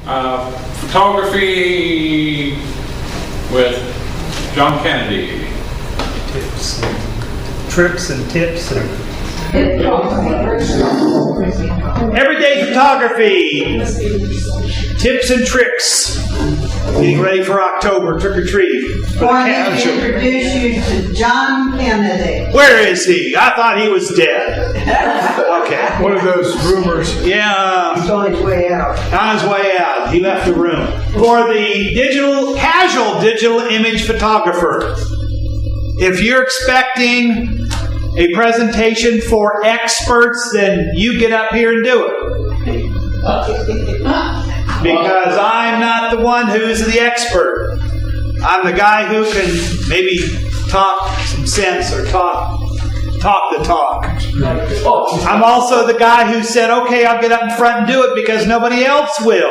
Photography with John Kennedy. Tips and trips and tips and everyday photography, tips and tricks. Getting ready for October, trick or treat. Wanted to introduce you to John Kennedy. Where is he? I thought he was dead. Okay. One of those rumors. Yeah. He's on his way out. On his way out. He left the room. For the casual digital image photographer, if you're expecting a presentation for experts, then you get up here and do it. Because I'm not the one who's the expert. I'm the guy who can maybe talk some sense or talk the talk. I'm also the guy who said, okay, I'll get up in front and do it because nobody else will.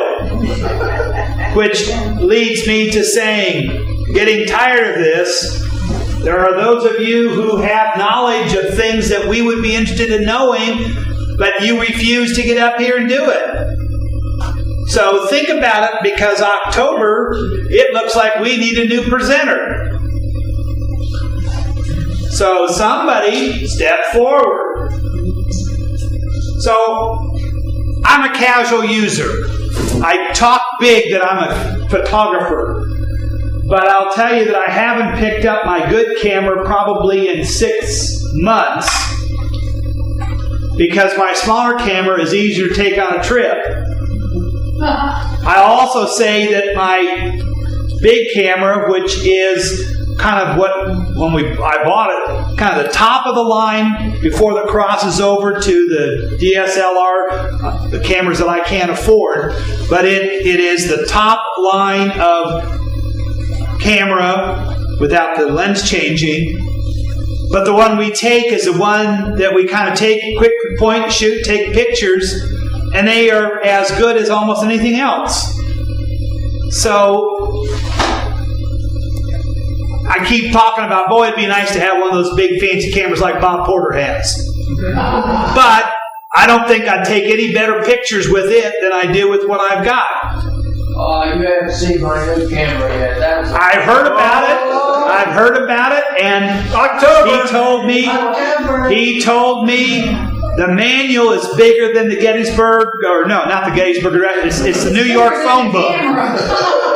Which leads me to saying, getting tired of this, there are those of you who have knowledge of things that we would be interested in knowing, but you refuse to get up here and do it. So think about it, because October, it looks like we need a new presenter. So somebody step forward. So I'm a casual user. I talk big that I'm a photographer. But I'll tell you that I haven't picked up my good camera probably in 6 months, because my smaller camera is easier to take on a trip. I'll also say that my big camera, which is kind of what, I bought it, kind of the top of the line before it crosses over to the DSLR, the cameras that I can't afford, but it is the top line of camera without the lens changing. But the one we take is the one that we kind of take, quick point, shoot, take pictures, and they are as good as almost anything else. So I keep talking about, boy, it'd be nice to have one of those big fancy cameras like Bob Porter has. But I don't think I'd take any better pictures with it than I do with what I've got. You haven't seen my new camera yet. I've heard about it, and October. He told me the manual is bigger than the Gettysburg, or no, not the Gettysburg. It's the New York phone book.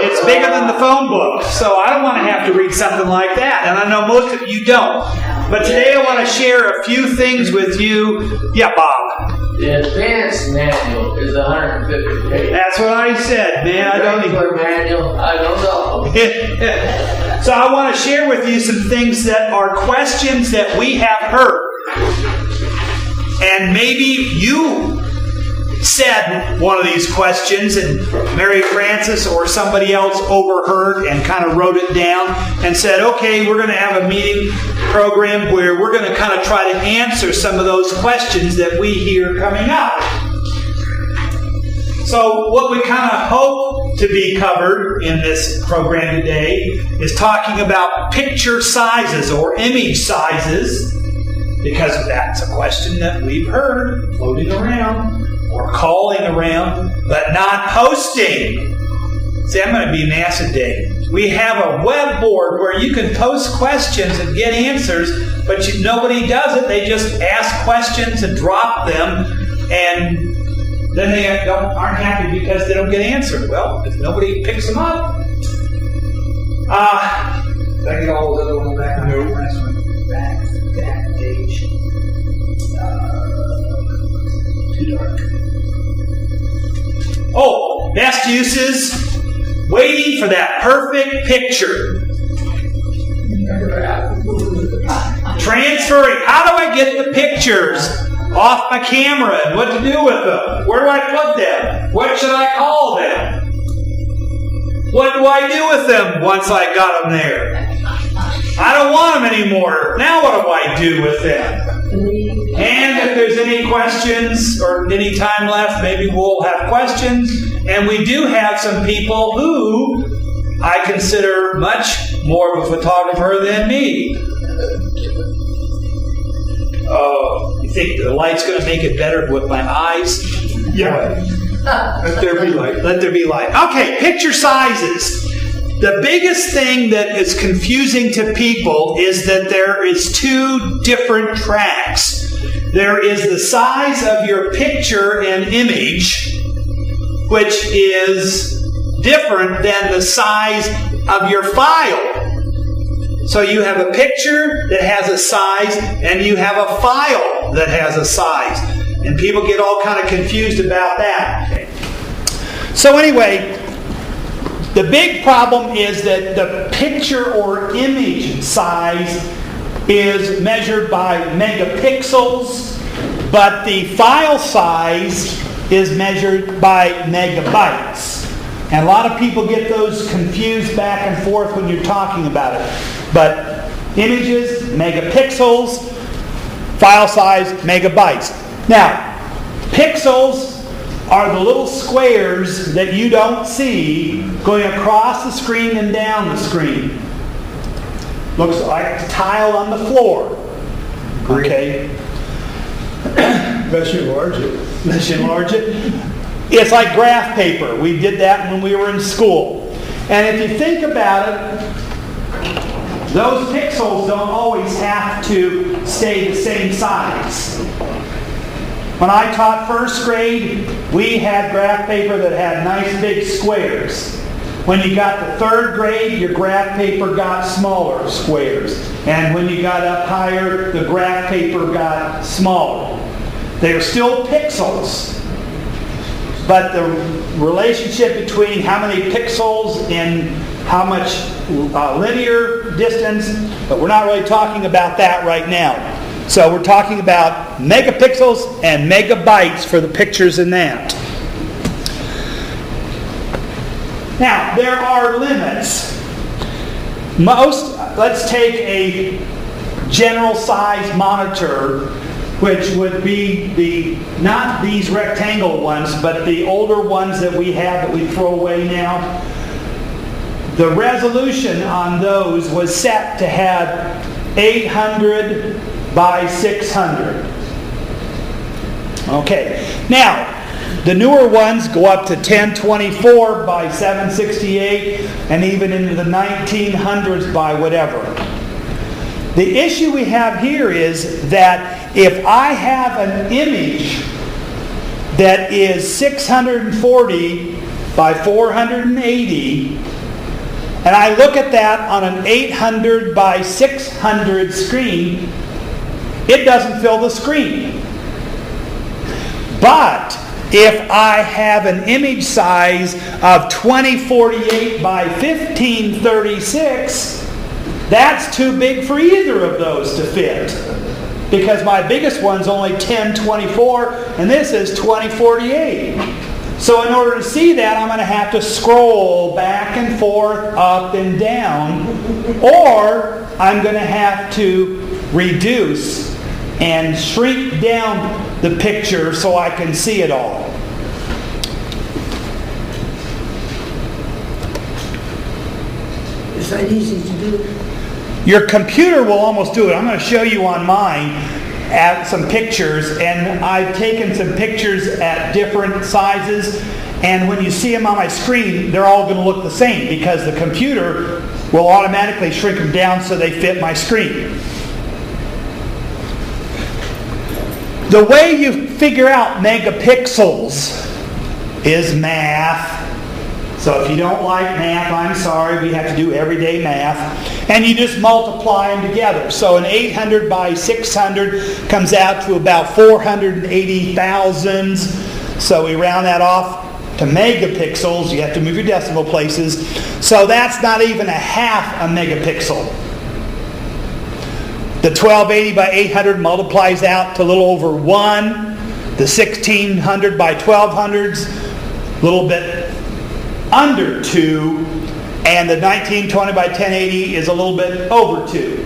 It's bigger than the phone book, so I don't want to have to read something like that, and I know most of you don't. But today I want to share a few things with you. Yeah, Bob. The advanced manual is 150 pages. That's what I said, man. I don't even manual. I don't know. So I want to share with you some things that are questions that we have heard, and maybe you said one of these questions and Mary Frances or somebody else overheard and kind of wrote it down and said, okay, we're going to have a meeting program where we're going to kind of try to answer some of those questions that we hear coming up. So what we kind of hope to be covered in this program today is talking about picture sizes or image sizes, because that's a question that we've heard floating around or calling around, but not posting. See, I'm going to be an acid day. We have a web board where you can post questions and get answers, but nobody does it. They just ask questions and drop them, and then they aren't happy because they don't get answered. Well, if nobody picks them up. Did I get all the other ones back on the last one? Back page. Too dark. Oh, best uses, waiting for that perfect picture. Transferring. How do I get the pictures off my camera and what to do with them? Where do I put them? What should I call them? What do I do with them once I got them there? I don't want them anymore. Now what do I do with them? And if there's any questions or any time left, maybe we'll have questions. And we do have some people who I consider much more of a photographer than me. Oh, you think the light's going to make it better with my eyes? Yeah. Let there be light. Let there be light. Okay, picture sizes. The biggest thing that is confusing to people is that there is two different tracks. There is the size of your picture and image, which is different than the size of your file. So you have a picture that has a size, and you have a file that has a size. And people get all kind of confused about that. So anyway, the big problem is that the picture or image size is measured by megapixels, but the file size is measured by megabytes. And a lot of people get those confused back and forth when you're talking about it. But images, megapixels, file size, megabytes. Now, pixels are the little squares that you don't see going across the screen and down the screen. Looks like a tile on the floor. Okay? Unless you enlarge it. Let's enlarge it. It's like graph paper. We did that when we were in school. And if you think about it, those pixels don't always have to stay the same size. When I taught first grade, we had graph paper that had nice big squares. When you got to third grade, your graph paper got smaller squares. And when you got up higher, the graph paper got smaller. They are still pixels. But the relationship between how many pixels and how much linear distance, but we're not really talking about that right now. So we're talking about megapixels and megabytes for the pictures in that. Now, there are limits. Let's take a general size monitor, which would be not these rectangle ones, but the older ones that we have that we throw away now. The resolution on those was set to have 800 by 600. Okay, now the newer ones go up to 1024 by 768 and even into the 1900s by whatever. The issue we have here is that if I have an image that is 640 by 480, and I look at that on an 800 by 600 screen, it doesn't fill the screen. But if I have an image size of 2048 by 1536, that's too big for either of those to fit. Because my biggest one's only 1024 and this is 2048. So in order to see that, I'm going to have to scroll back and forth, up and down, or I'm going to have to reduce and shrink down the picture so I can see it all. Is that easy to do? Your computer will almost do it. I'm going to show you on mine at some pictures, and I've taken some pictures at different sizes, and when you see them on my screen, they're all going to look the same because the computer will automatically shrink them down so they fit my screen. The way you figure out megapixels is math. So if you don't like math, I'm sorry, we have to do everyday math. And you just multiply them together. So an 800 by 600 comes out to about 480 thousandths. So we round that off to megapixels. You have to move your decimal places. So that's not even a half a megapixel. The 1280 by 800 multiplies out to a little over 1. The 1600 by 1200s, a little bit under 2. And the 1920 by 1080 is a little bit over 2.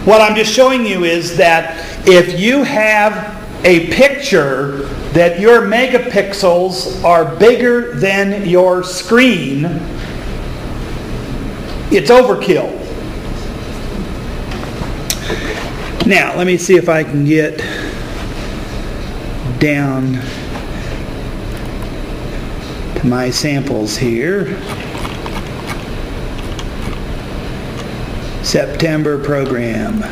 What I'm just showing you is that if you have a picture that your megapixels are bigger than your screen, it's overkill. Now, let me see if I can get down. to my samples here. September program.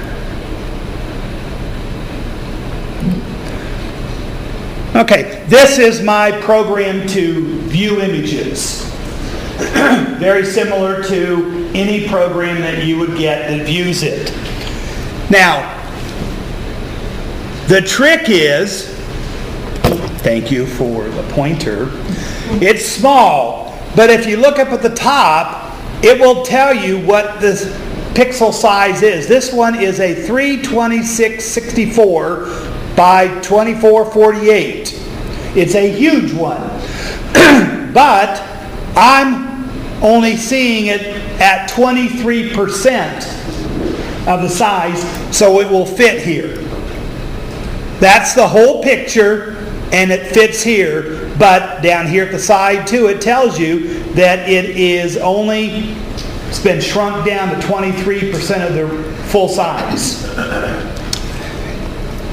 Okay, this is my program to view images. Very similar to any program that you would get that views it. Now, the trick is, thank you for the pointer, it's small, but if you look up at the top, it will tell you what the pixel size is. This one is a 32664 by 2448. It's a huge one. But I'm only seeing it at 23% of the size, so it will fit here. That's the whole picture, and it fits here. But down here at the side too, it tells you that it's been shrunk down to 23% of the full size.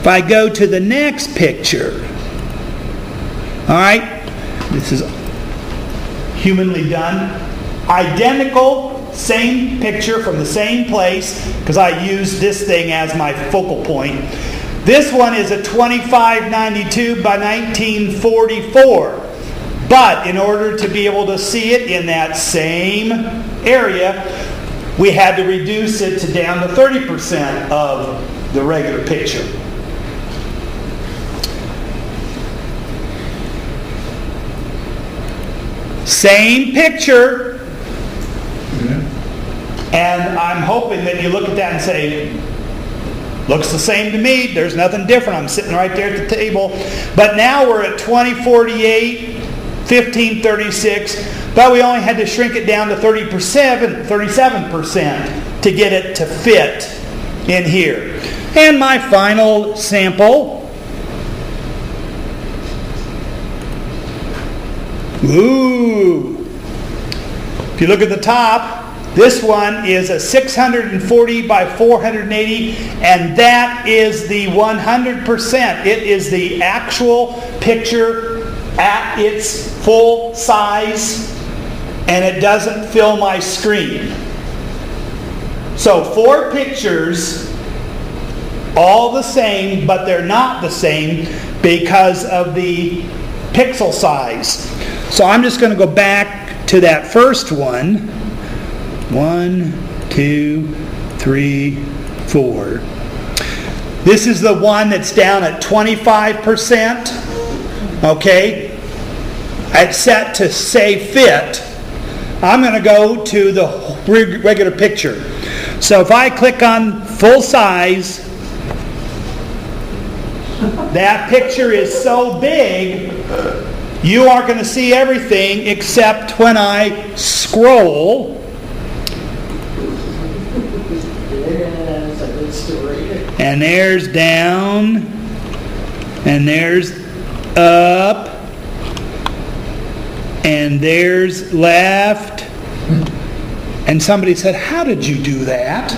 If I go to the next picture, all right, this is humanly done. Identical, same picture from the same place, because I used this thing as my focal point. This one is a 2592 by 1944. But in order to be able to see it in that same area, we had to reduce it to down to 30% of the regular picture. Same picture. And I'm hoping that you look at that and say, looks the same to me. There's nothing different. I'm sitting right there at the table. But now we're at 2048, 1536, but we only had to shrink it down to 37% to get it to fit in here. And my final sample. Ooh. If you look at the top, this one is a 640 by 480, and that is the 100%. It is the actual picture at its full size, and it doesn't fill my screen. So 4 pictures, all the same, but they're not the same because of the pixel size. So I'm just going to go back to that first one. 1, 2, 3, 4. This is the one that's down at 25%. Okay? It's set to say fit. I'm going to go to the regular picture. So if I click on full size, that picture is so big, you are going to see everything except when I scroll. And there's down, and there's up, and there's left. And somebody said, how did you do that?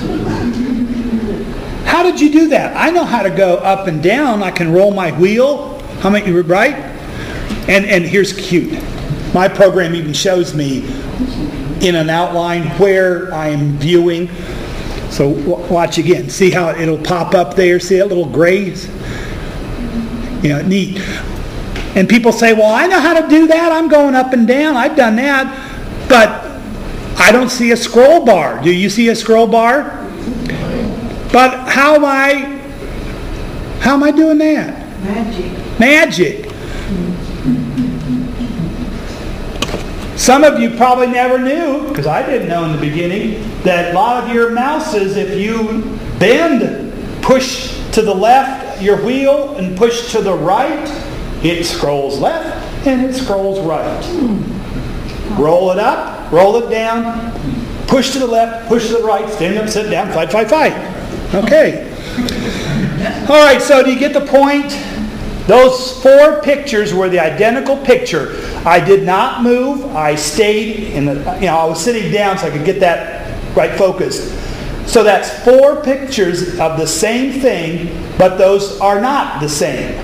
How did you do that? I know how to go up and down. I can roll my wheel. How many, right? And here's cute. My program even shows me in an outline where I'm viewing. So watch again. See how it'll pop up there? See that little gray? You know, neat. And people say, well, I know how to do that. I'm going up and down. I've done that. But I don't see a scroll bar. Do you see a scroll bar? But how am I doing that? Magic. Some of you probably never knew, because I didn't know in the beginning, that a lot of your mouses, if you bend, push to the left your wheel and push to the right, it scrolls left and it scrolls right. Roll it up, roll it down, push to the left, push to the right, stand up, sit down, fight. Okay. All right, so do you get the point? Those 4 pictures were the identical picture. I did not move. I stayed in the, I was sitting down so I could get that right focus. So that's 4 pictures of the same thing, but those are not the same.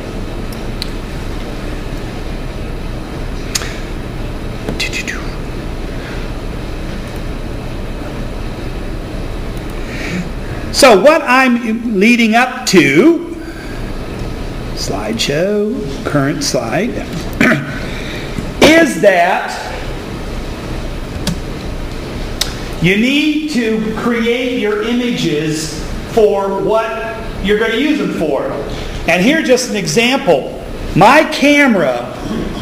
So what I'm leading up to, slideshow, current slide, is that you need to create your images for what you're going to use them for. And here's just an example. My camera,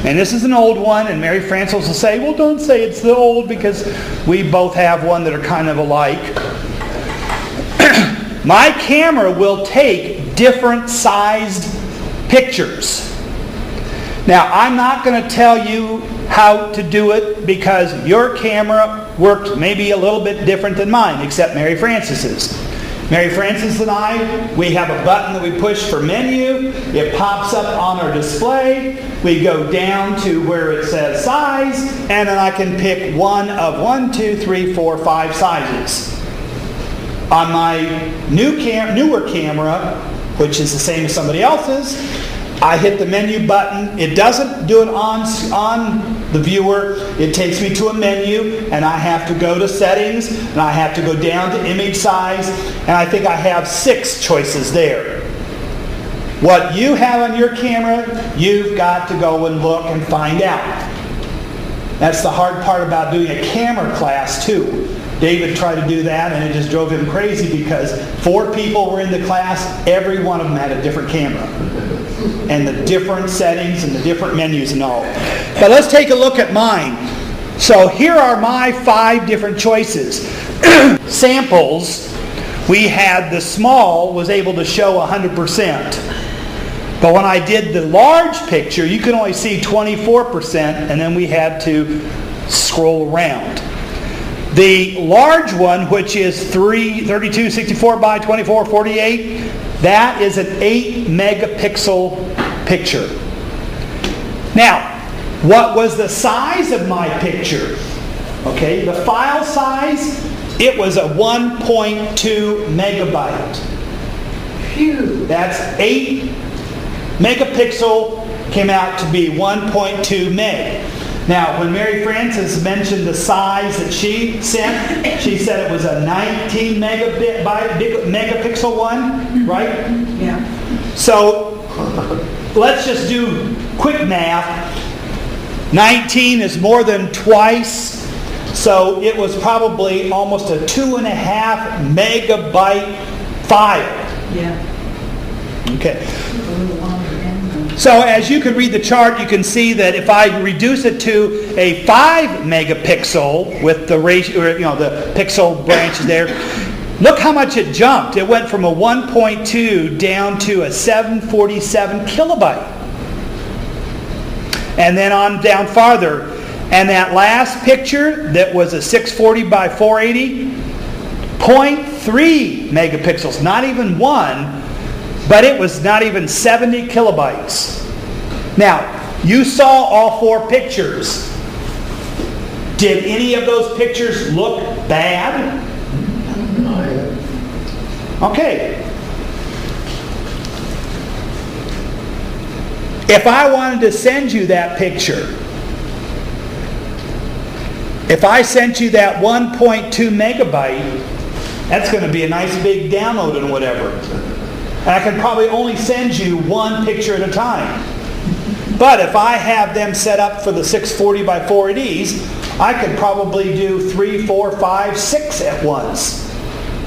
and this is an old one, and Mary Frances will say, well, don't say it's the old, because we both have one that are kind of alike. My camera will take different sized pictures. Now, I'm not going to tell you how to do it, because your camera worked maybe a little bit different than mine, except Mary Frances's. Mary Frances and I, we have a button that we push for menu. It pops up on our display. We go down to where it says size, and then I can pick one of 1, 2, 3, 4, 5 sizes. On my newer camera, which is the same as somebody else's, I hit the menu button. It doesn't do it on the viewer. It takes me to a menu, and I have to go to settings, and I have to go down to image size, and I think I have 6 choices there. What you have on your camera, you've got to go and look and find out. That's the hard part about doing a camera class too. David tried to do that, and it just drove him crazy, because 4 people were in the class. Every one of them had a different camera, and the different settings and the different menus and all. But let's take a look at mine. So here are my 5 different choices. Samples, we had the small was able to show 100%. But when I did the large picture, you could only see 24%, and then we had to scroll around. The large one, which is 32, 64 by 24, 48, that is an 8 megapixel picture. Now, what was the size of my picture? Okay, the file size, it was a 1.2 megabyte. Phew. That's 8 megapixel, came out to be 1.2 meg. Now, when Mary Frances mentioned the size that she sent, she said it was a 19 megapixel one, right? Yeah. So, let's just do quick math. 19 is more than twice, so it was probably almost a 2.5 megabyte file. Yeah. Okay. So as you can read the chart, you can see that if I reduce it to a 5 megapixel with the ratio, the pixel branches there, look how much it jumped. It went from a 1.2 down to a 747 kilobyte. And then on down farther. And that last picture that was a 640 by 480, 0.3 megapixels, not even 1. But it was not even 70 kilobytes. Now, you saw all 4 pictures. Did any of those pictures look bad? Okay. If I wanted to send you that picture, if I sent you that 1.2 megabyte, that's going to be a nice big download and whatever. And I can probably only send you 1 picture at a time. But if I have them set up for the 640 by 480s, I could probably do 3, 4, 5, 6 at once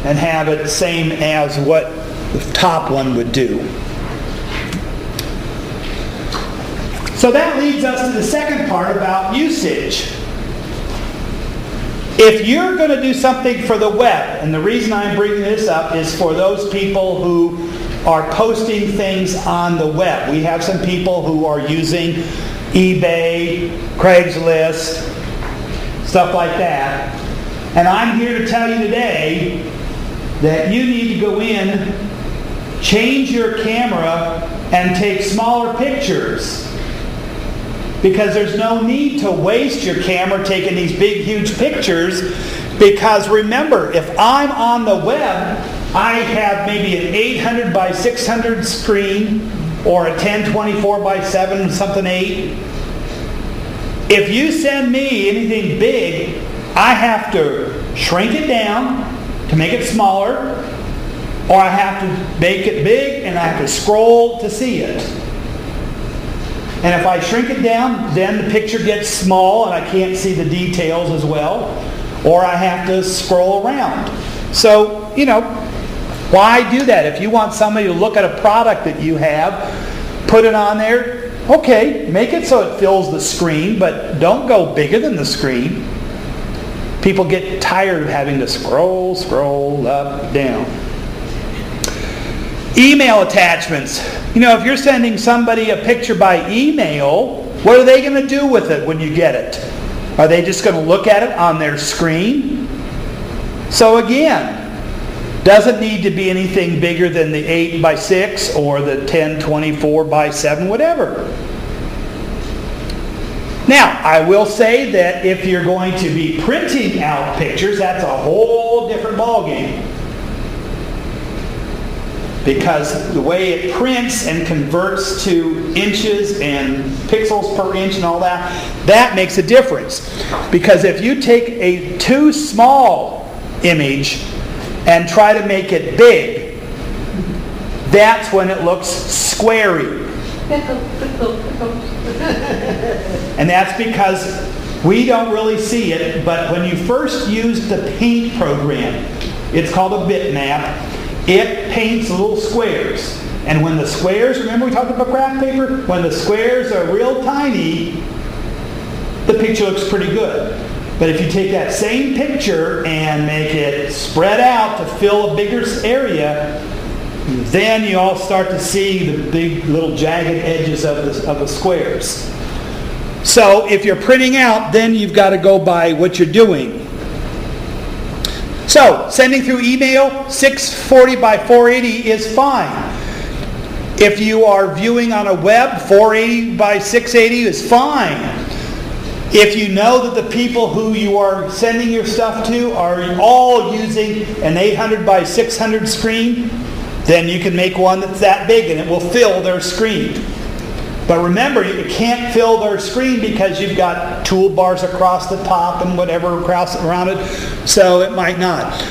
and have it the same as what the top one would do. So that leads us to the second part about usage. If you're going to do something for the web, and the reason I'm bringing this up is for those people who are posting things on the web. We have some people who are using eBay, Craigslist, stuff like that. And I'm here to tell you today that you need to go in, change your camera, and take smaller pictures. Because there's no need to waste your camera taking these big, huge pictures. Because remember, if I'm on the web, I have maybe an 800 by 600 screen or a 1024 by 7 something 8. If you send me anything big, I have to shrink it down to make it smaller. or I have to make it big and I have to scroll to see it. And if I shrink it down, then the picture gets small and I can't see the details as well. Or I have to scroll around. So, why do that? If you want somebody to look at a product that you have, put it on there. Okay, make it so it fills the screen, but don't go bigger than the screen. People get tired of having to scroll up, down. Email attachments. If you're sending somebody a picture by email, what are they going to do with it when you get it? Are they just going to look at it on their screen? So again, doesn't need to be anything bigger than the 8x6 or the 1024x7, whatever. Now, I will say that if you're going to be printing out pictures, that's a whole different ballgame. Because the way it prints and converts to inches and pixels per inch and all that makes a difference. Because if you take a too small image and try to make it big, that's when it looks squarey. And that's because we don't really see it, but when you first use the paint program, it's called a bitmap, it paints little squares. And when the squares, remember we talked about graph paper? When the squares are real tiny, the picture looks pretty good. But if you take that same picture and make it spread out to fill a bigger area, then you all start to see the big little jagged edges of the squares. So if you're printing out, then you've got to go by what you're doing. So, sending through email, 640 by 480 is fine. If you are viewing on a web, 480 by 680 is fine. If you know that the people who you are sending your stuff to are all using an 800 by 600 screen, then you can make one that's that big and it will fill their screen. But remember, you can't fill their screen because you've got toolbars across the top and whatever across around it, so it might not.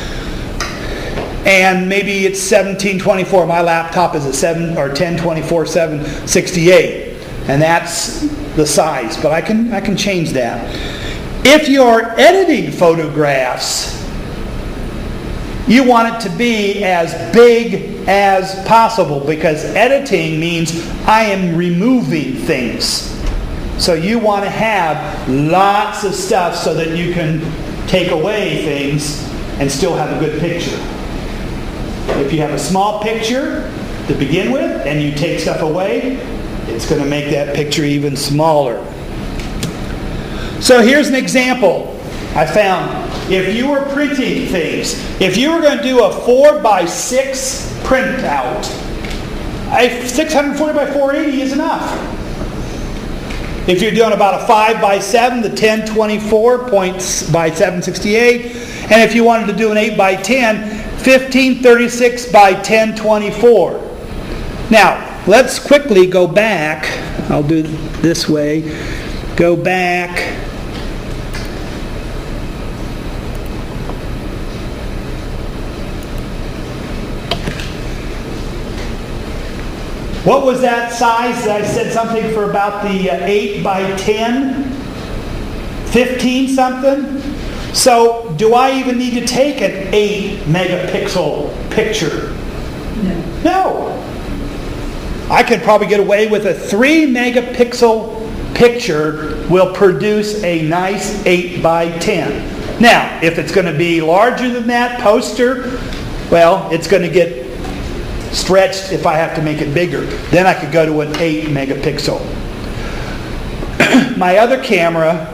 And maybe it's 1724. My laptop is a 1024 768, and that's the size. But I can change that. If you're editing photographs, you want it to be as big as possible, because editing means I am removing things. So you want to have lots of stuff so that you can take away things and still have a good picture. If you have a small picture to begin with and you take stuff away, it's going to make that picture even smaller. So here's an example I found. If you were printing things, if you were going to do a 4x6 printout, a 640 by 480 is enough. If you're doing about a 5x7, the 1024 by 768, and if you wanted to do an 8x10, 1536 by 1024. Now, let's quickly go back. I'll do it this way. Go back. What was that size? I said something for about the 8x10? 15 something? So, do I even need to take an 8 megapixel picture? No. I could probably get away with a 3 megapixel picture will produce a nice 8x10. Now, if it's going to be larger than that poster, well, it's going to get stretched if I have to make it bigger. Then I could go to an 8 megapixel. My other camera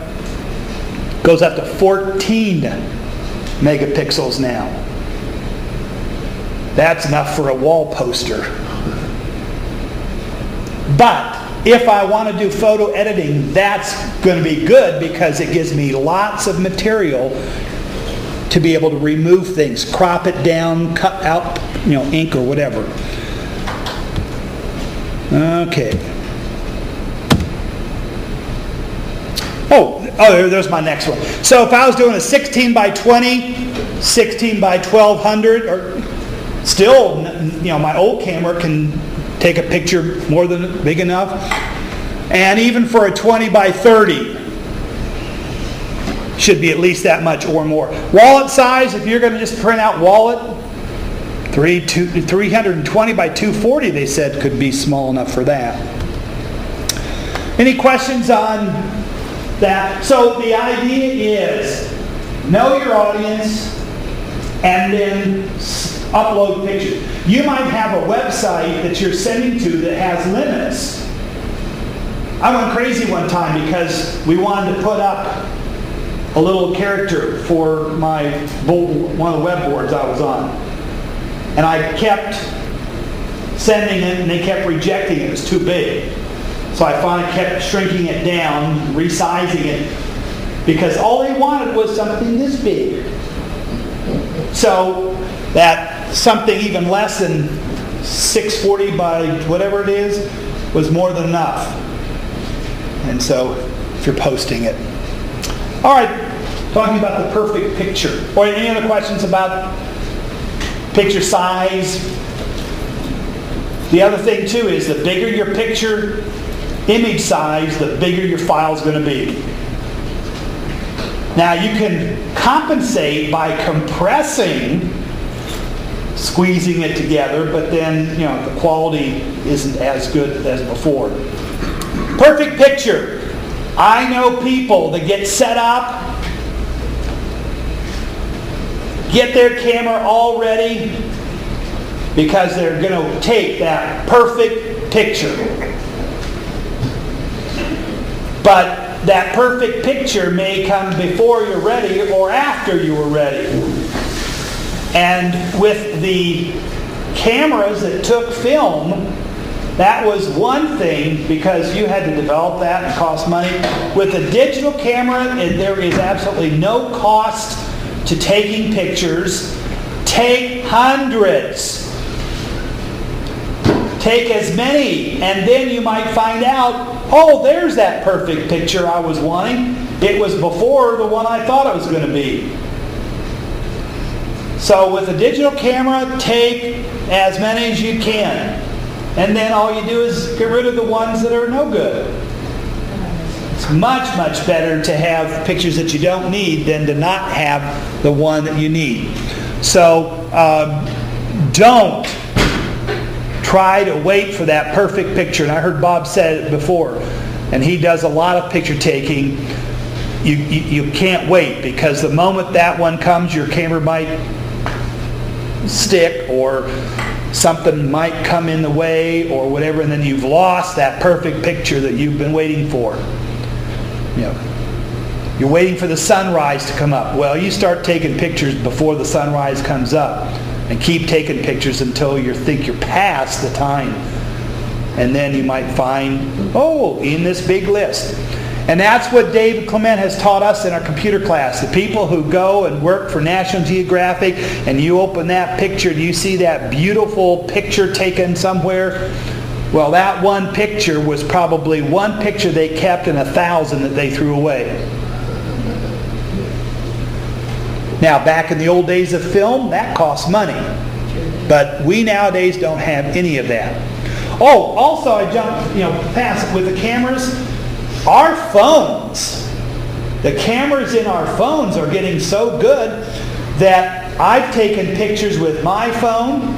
goes up to 14 megapixels now. That's enough for a wall poster. But if I want to do photo editing, that's going to be good because it gives me lots of material to be able to remove things, crop it down, cut out, ink or whatever. Okay. Oh, there's my next one. So if I was doing a 16 by 20, 16 by 1200, or Still, my old camera can take a picture more than big enough. And even for a 20 by 30, should be at least that much or more. Wallet size, if you're going to just print out wallet, 320 by 240, they said, could be small enough for that. Any questions on that? So the idea is, know your audience and then upload pictures. You might have a website that you're sending to that has limits. I went crazy one time because we wanted to put up a little character for one of the web boards I was on. And I kept sending it and they kept rejecting it. It was too big. So I finally kept shrinking it down, resizing it, because all they wanted was something this big. So that something even less than 640 by whatever it is was more than enough. And so if you're posting it. All right, talking about the perfect picture. Or any other questions about picture size? The other thing too is the bigger your picture image size, the bigger your file is going to be. Now you can compensate by compressing, squeezing it together, but then the quality isn't as good as before. Perfect picture. I know people that get set up, get their camera all ready, because they're going to take that perfect picture. But that perfect picture may come before you're ready or after you were ready. And with the cameras that took film, that was one thing, because you had to develop that and it cost money. With a digital camera, there is absolutely no cost to taking pictures. Take hundreds. Take as many, and then you might find out, oh, there's that perfect picture I was wanting. It was before the one I thought it was going to be. So with a digital camera, take as many as you can. And then all you do is get rid of the ones that are no good. It's much, much better to have pictures that you don't need than to not have the one that you need. So don't try to wait for that perfect picture. And I heard Bob said it before, and he does a lot of picture taking. You can't wait, because the moment that one comes, your camera might stick or something might come in the way or whatever, and then you've lost that perfect picture that you've been waiting for. You're waiting for the sunrise to come up. Well, you start taking pictures before the sunrise comes up, and keep taking pictures until you think you're past the time. And then you might find, in this big list. And that's what David Clement has taught us in our computer class. The people who go and work for National Geographic, and you open that picture and you see that beautiful picture taken somewhere, well, that one picture was probably one picture they kept in 1,000 that they threw away. Now, back in the old days of film, that cost money. But we nowadays don't have any of that. Oh, also I jumped, past with the cameras. Our phones, the cameras in our phones are getting so good that I've taken pictures with my phone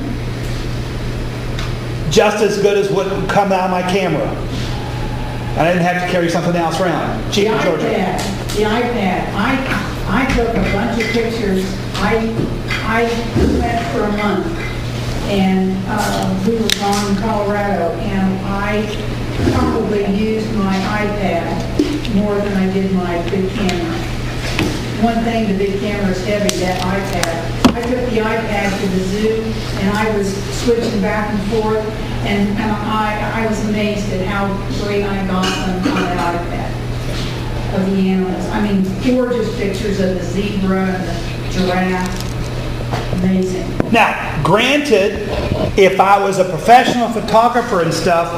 just as good as what would come out of my camera. I didn't have to carry something else around. The iPad. I took a bunch of pictures. I went for a month, and we were gone in Colorado, and I probably used my iPad more than I did my big camera. One thing, the big camera is heavy, that iPad. I took the iPad to the zoo, and I was switching back and forth, and I was amazed at how great I got on that iPad of the animals. I mean, gorgeous pictures of the zebra and the giraffe. Amazing. Now, granted, if I was a professional photographer and stuff,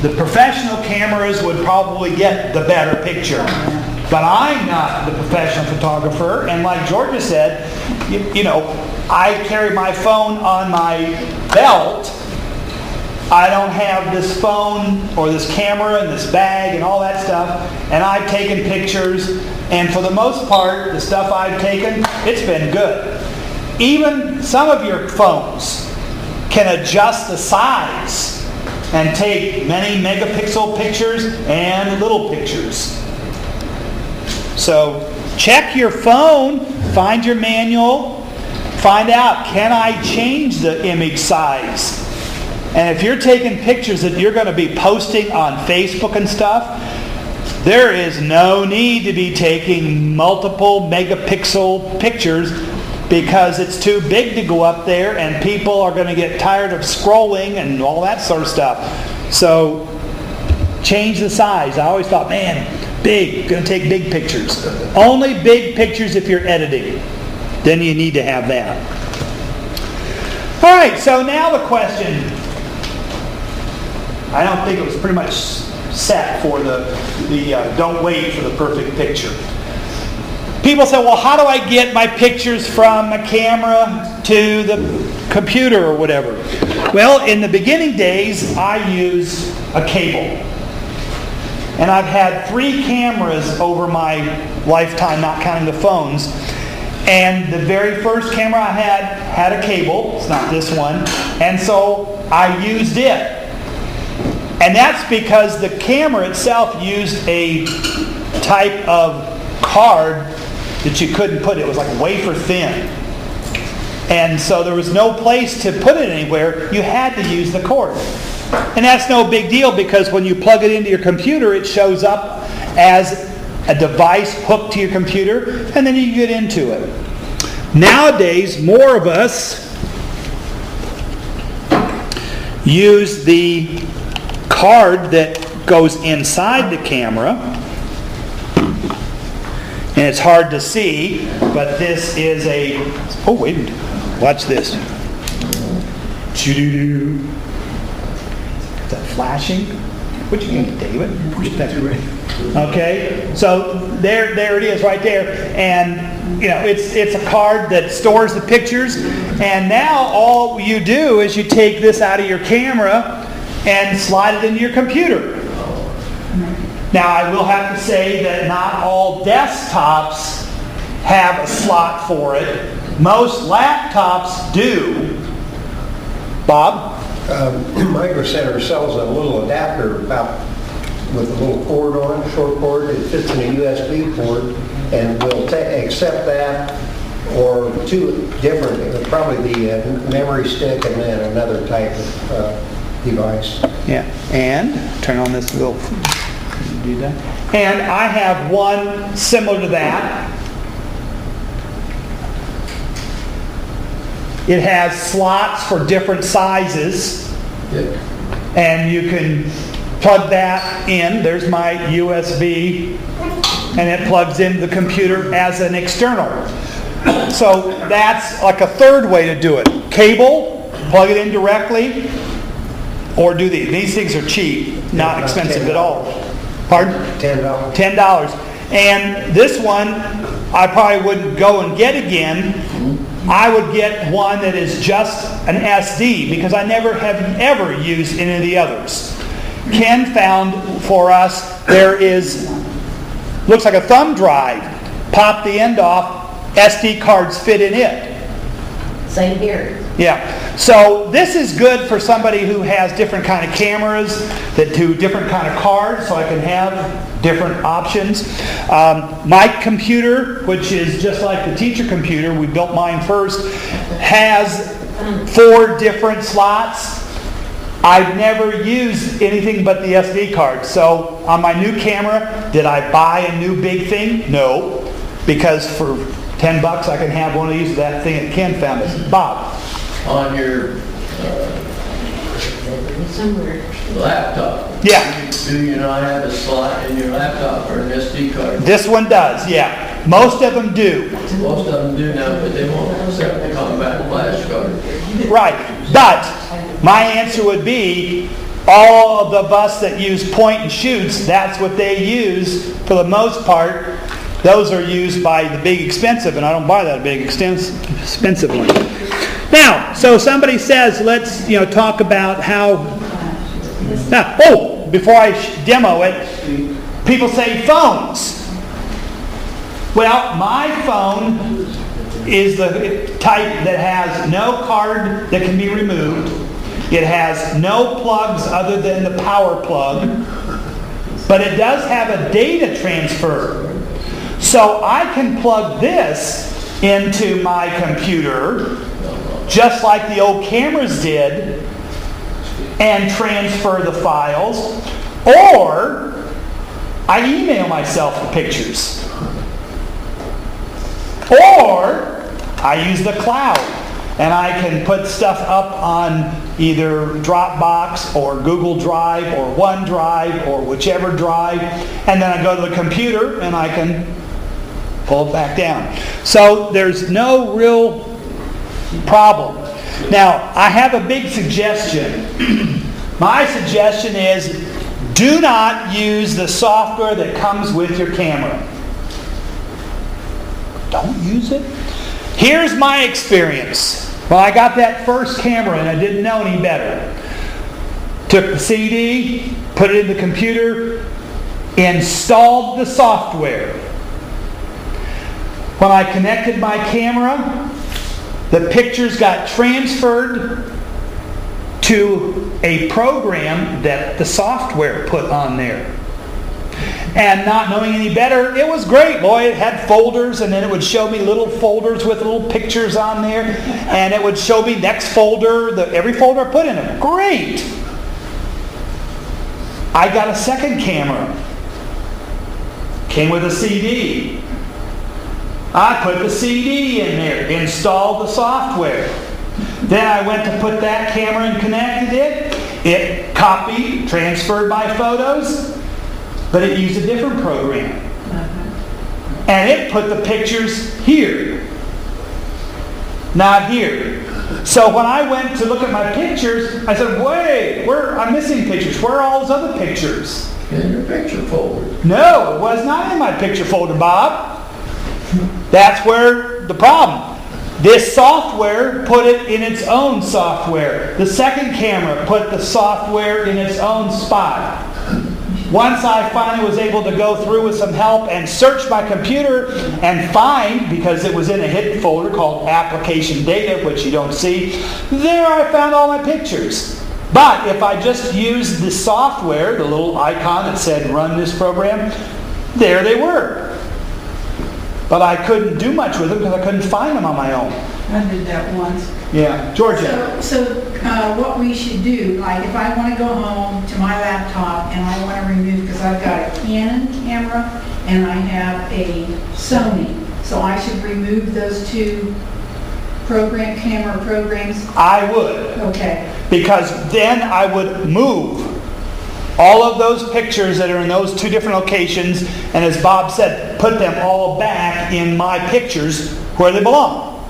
the professional cameras would probably get the better picture. But I'm not the professional photographer, and like Georgia said, you know, I carry my phone on my belt. I don't have this phone or this camera and this bag and all that stuff, and I've taken pictures, and for the most part, the stuff I've taken, it's been good. Even some of your phones can adjust the size and take many megapixel pictures and little pictures. So check your phone, find your manual, find out, can I change the image size? And if you're taking pictures that you're going to be posting on Facebook and stuff, there is no need to be taking multiple megapixel pictures because it's too big to go up there and people are going to get tired of scrolling and all that sort of stuff. So change the size. I always thought, man, big, going to take big pictures. Only big pictures if you're editing. Then you need to have that. All right, so now the question. I don't think it was pretty much set for the don't wait for the perfect picture. People say, well, how do I get my pictures from a camera to the computer or whatever? Well, in the beginning days, I used a cable. And I've had 3 cameras over my lifetime, not counting the phones. And the very first camera I had a cable. It's not this one. And so I used it. And that's because the camera itself used a type of card that you couldn't put. It was like wafer thin. And so there was no place to put it anywhere. You had to use the cord. And that's no big deal because when you plug it into your computer, it shows up as a device hooked to your computer, and then you get into it. Nowadays, more of us use the card that goes inside the camera, and it's hard to see, but this is a, oh wait a minute, watch this. Is that flashing? What you mean, David? Okay, so there it is right there, and you know it's a card that stores the pictures, and now all you do is you take this out of your camera and slide it into your computer. Now I will have to say that not all desktops have a slot for it. Most laptops do. Bob? Micro Center sells a little adapter with a little cord on it, short cord. It fits in a USB port, and we'll accept that or 2 different, probably the memory stick and then another type of device. Yeah, and turn on this little. Do that. And I have one similar to that. It has slots for different sizes, and you can plug that in. There's my USB, and it plugs into the computer as an external. So that's like a third way to do it. Cable, plug it in directly, or do these things are cheap, not expensive at all. Pardon? $10. $10. And this one, I probably wouldn't go and get again. I would get one that is just an SD because I never have ever used any of the others. Ken found for us there is, looks like a thumb drive. Pop the end off, SD cards fit in it. Same here. Yeah. So this is good for somebody who has different kind of cameras, that do different kind of cards, so I can have different options. My computer, which is just like the teacher computer, we built mine first, has 4 different slots. I've never used anything but the SD card. So on my new camera, did I buy a new big thing? No. Because for $10 I can have one of these, that thing that Ken found us. Bob? On your laptop. Yeah. Do you not have a slot in your laptop for an SD card? This one does, yeah. Most of them do. Most of them do now, but they won't accept the compact flash card. Right. But my answer would be, all of us that use point and shoots, that's what they use for the most part. Those are used by the big expensive, and I don't buy that big expensive one. Now, so somebody says, let's talk about how. Now, before I demo it, people say phones. Well, my phone is the type that has no card that can be removed. It has no plugs other than the power plug, but it does have a data transfer. So I can plug this into my computer, just like the old cameras did, and transfer the files, or I email myself the pictures. Or I use the cloud, and I can put stuff up on either Dropbox or Google Drive or OneDrive or whichever drive, and then I go to the computer and I can pull it back down. So there's no real problem. Now, I have a big suggestion. My suggestion is do not use the software that comes with your camera. Don't use it. Here's my experience. Well, I got that first camera and I didn't know any better. Took the CD, put it in the computer, installed the software. When I connected my camera, the pictures got transferred to a program that the software put on there. And not knowing any better, it was great. Boy, it had folders, and then it would show me little folders with little pictures on there. And it would show me next folder, every folder I put in it. Great! I got a second camera. Came with a CD. I put the CD in there, installed the software. Then I went to put that camera and connected it. It copied, transferred my photos, but it used a different program. And it put the pictures here, not here. So when I went to look at my pictures, I said, wait, I'm missing pictures. Where are all those other pictures? In your picture folder. No, it was not in my picture folder, Bob. That's where the problem. This software put it in its own software. The second camera put the software in its own spot. Once I finally was able to go through with some help and search my computer and find, because it was in a hidden folder called application data, which you don't see, there I found all my pictures. But if I just used the software, the little icon that said run this program, there they were. But I couldn't do much with them because I couldn't find them on my own. I did that once. Yeah. Georgia. So what we should do, like if I want to go home to my laptop and I want to remove, because I've got a Canon camera and I have a Sony, so I should remove those two camera programs? I would. Okay. Because then I would move all of those pictures that are in those two different locations, and as Bob said, put them all back in my pictures where they belong,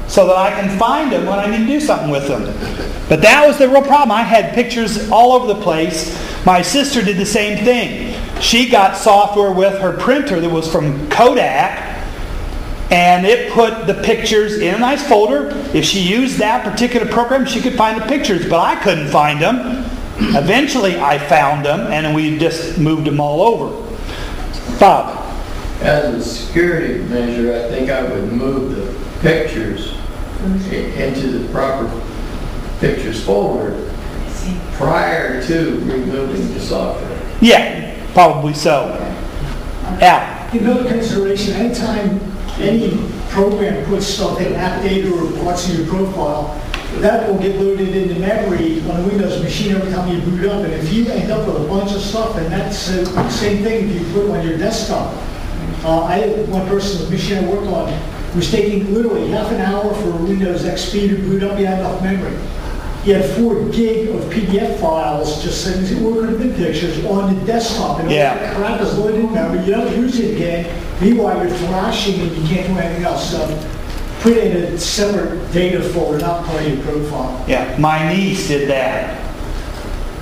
so that I can find them when I need to do something with them. But that was the real problem. I had pictures all over the place. My sister did the same thing. She got software with her printer that was from Kodak, and it put the pictures in a nice folder. If she used that particular program, she could find the pictures, but I couldn't find them. Eventually I found them, and we just moved them all over. Bob? As a security measure, I think I would move the pictures into the proper pictures folder prior to removing the software. Yeah, probably so. Al? Another consideration, anytime any program puts stuff in app data or parts of your profile, that will get loaded into memory on a Windows machine every time you boot up. And if you end up with a bunch of stuff, and that's the same thing if you put it on your desktop. I had one person, the machine I worked on, was taking literally half an hour for Windows XP to boot up. He had enough memory. He had 4 gig of PDF files, just saying, we're going to be pictures on the desktop. And all that crap is loaded in memory. You don't use it again. Meanwhile, you're flashing and you can't do anything else. So put it in a separate data folder, not part of your profile. Yeah, my niece did that.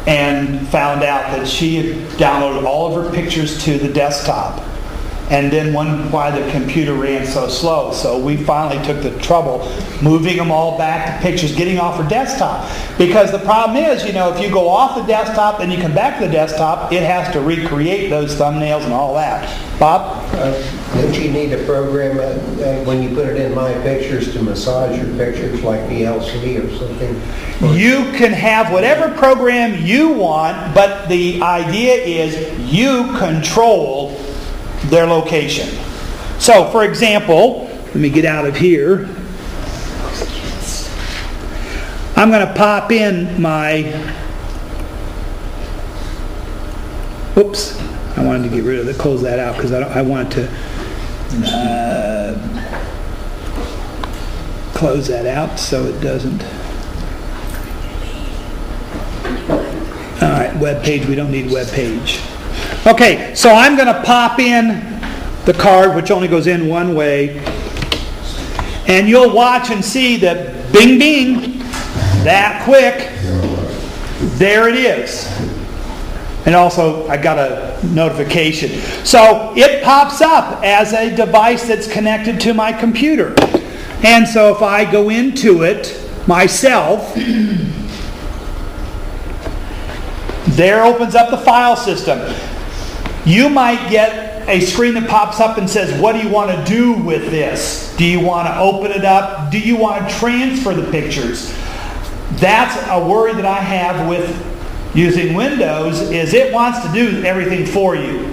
and found out that she had downloaded all of her pictures to the desktop and then wondered why the computer ran so slow. So we finally took the trouble moving them all back to pictures, getting off her desktop. Because the problem is, you know, if you go off the desktop and you come back to the desktop, it has to recreate those thumbnails and all that. Bob? Don't you need a program when you put it in My Pictures to massage your pictures like VLC or something? You can have whatever program you want, but the idea is you control their location. So, for example, let me get out of here. I'm going to pop in my... Oops. I wanted to get rid of it, close that out because I wanted to close that out so it doesn't. All right, web page. We don't need web page. Okay, so I'm going to pop in the card, which only goes in one way, and you'll watch and see that bing, bing, that quick, there it is. And also, I got a notification. So it pops up as a device that's connected to my computer. And so if I go into it myself, there opens up the file system. You might get a screen that pops up and says, what do you want to do with this? Do you want to open it up? Do you want to transfer the pictures? That's a worry that I have with using Windows, is it wants to do everything for you.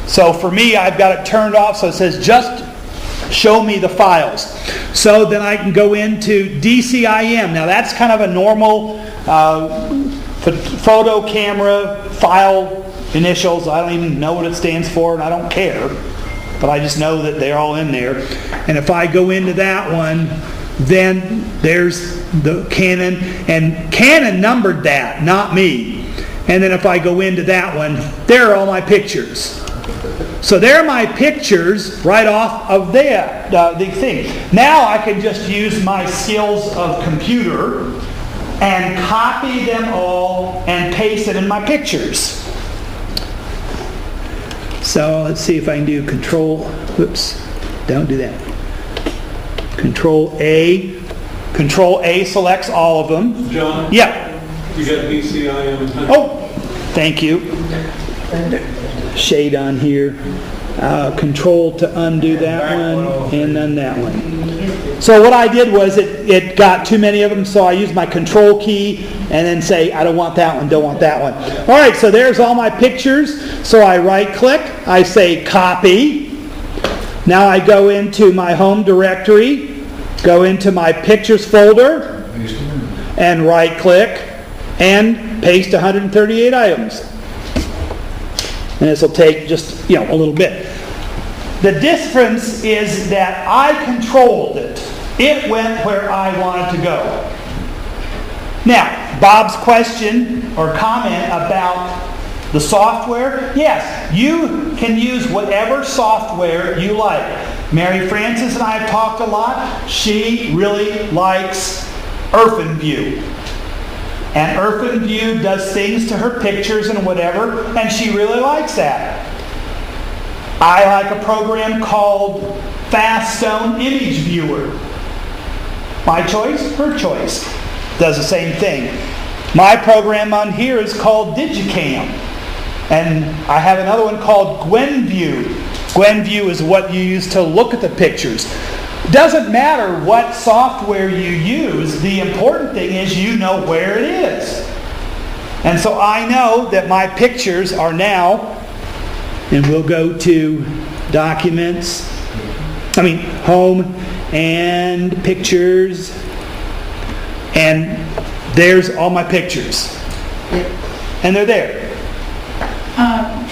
So for me, I've got it turned off so it says just show me the files. So then I can go into DCIM. Now that's kind of a normal photo camera file initials. I don't even know what it stands for and I don't care. But I just know that they're all in there. And if I go into that one, then there's the Canon, and Canon numbered that, not me. And then if I go into that one, there are all my pictures. So there are my pictures right off of the thing. Now I can just use my skills of computer and copy them all and paste it in my pictures. So let's see if I can do Control, whoops, don't do that. Control A selects all of them. John? Yeah. You got DCIM. Oh, thank you. Shade on here. Control to undo that one, and then that one. So what I did was it got too many of them, so I used my Control key and then say, I don't want that one, don't want that one. All right, so there's all my pictures. So I right-click, I say Copy. Now I go into my home directory, go into my Pictures folder, and right-click, and paste 138 items. And this will take just, a little bit. The difference is that I controlled it. It went where I wanted to go. Now, Bob's question or comment about the software, yes, you can use whatever software you like. Mary Frances and I have talked a lot. She really likes UrfanView. And UrfanView does things to her pictures and whatever, and she really likes that. I like a program called Faststone Image Viewer. My choice, her choice. Does the same thing. My program on here is called Digicam. And I have another one called GwenView. GwenView is what you use to look at the pictures. Doesn't matter what software you use, the important thing is you know where it is. And so I know that my pictures are now, and we'll go to Documents, Home and Pictures, and there's all my pictures. And they're there.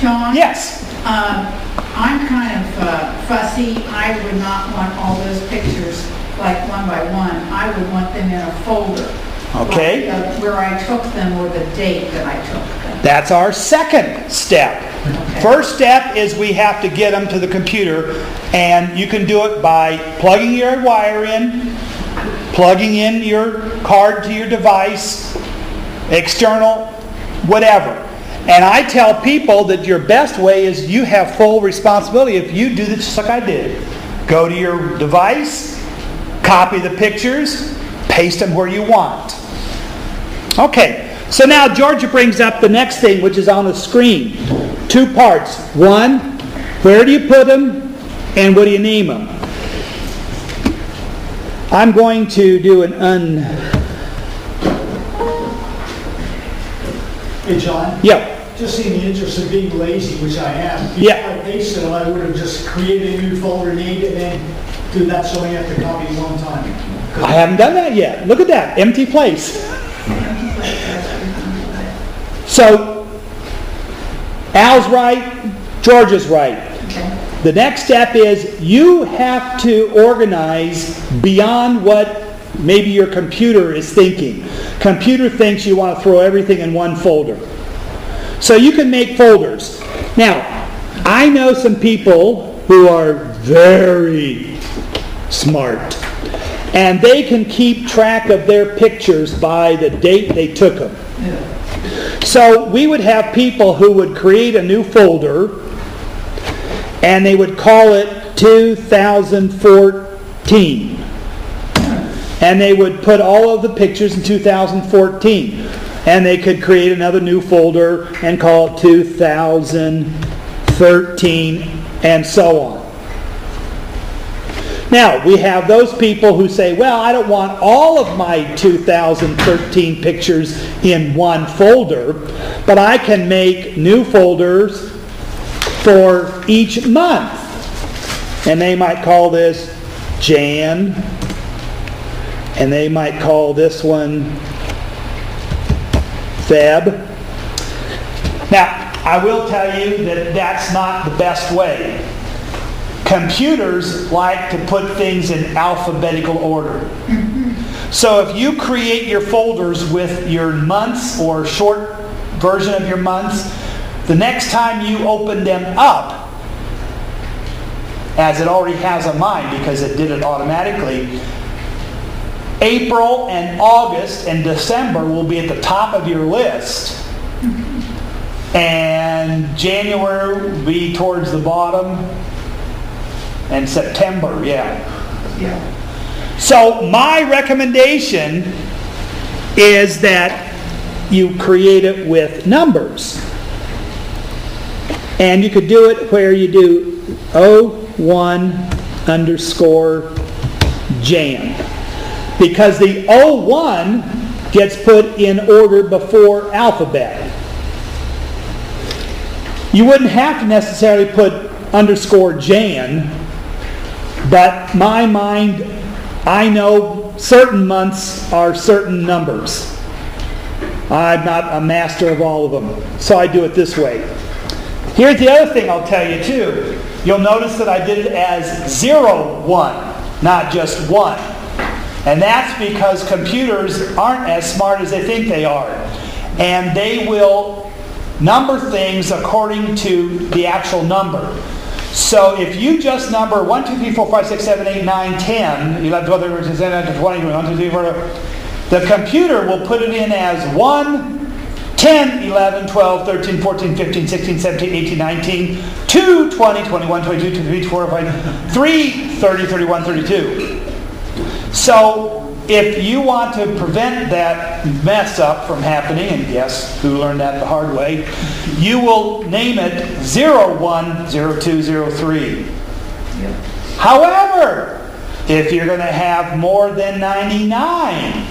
John? Yes. I'm kind of fussy. I would not want all those pictures like one by one. I would want them in a folder. Okay. Like, where I took them or the date that I took them. That's our second step. Okay. First step is we have to get them to the computer, and you can do it by plugging your wire in, plugging in your card to your device, external whatever. And I tell people that your best way is you have full responsibility. If you do this just like I did, go to your device, copy the pictures, paste them where you want. Okay, so now Georgia brings up the next thing, which is on the screen. 2 parts. 1, where do you put them and what do you name them? I'm going to do an Hey, John? Yeah. Just in the interest of being lazy, which I am. Yeah. If I pasted it, I would have just created a new folder, named it, and then do that so I have to copy it one time. I haven't done that yet. Look at that, empty place. So, Al's right, Georgia's right. The next step is you have to organize beyond what maybe your computer is thinking. Computer thinks you want to throw everything in one folder. So you can make folders. Now, I know some people who are very smart, and they can keep track of their pictures by the date they took them. So we would have people who would create a new folder, and they would call it 2014. And they would put all of the pictures in 2014. And they could create another new folder and call it 2013, and so on. Now, we have those people who say, well, I don't want all of my 2013 pictures in one folder, but I can make new folders for each month. And they might call this Jan, and they might call this one Feb. Now, I will tell you that that's not the best way. Computers like to put things in alphabetical order. So if you create your folders with your months or short version of your months, the next time you open them up, as it already has on mine because it did it automatically, April and August and December will be at the top of your list. And January will be towards the bottom. And September, yeah. So my recommendation is that you create it with numbers. And you could do it where you do 01_Jan. Because the 01 gets put in order before alphabet. You wouldn't have to necessarily put _Jan, but my mind, I know certain months are certain numbers. I'm not a master of all of them, so I do it this way. Here's the other thing I'll tell you too. You'll notice that I did it as 01, not just 1. And that's because computers aren't as smart as they think they are. And they will number things according to the actual number. So if you just number 1, 2, 3, 4, 5, 6, 7, 8, 9, 10, 11, 12, 13, 14, 15, 16, 17, 18, 19, 20, 21, 22, 23, 24, the computer will put it in as 1, 10, 11, 12, 13, 14, 15, 16, 17, 18, 19, 2, 20, 21, 22, 23, 24, 25, 3, 30, 31, 32. So if you want to prevent that mess up from happening, and yes, who learned that the hard way, you will name it 01, 02, 03. However, if you're going to have more than 99,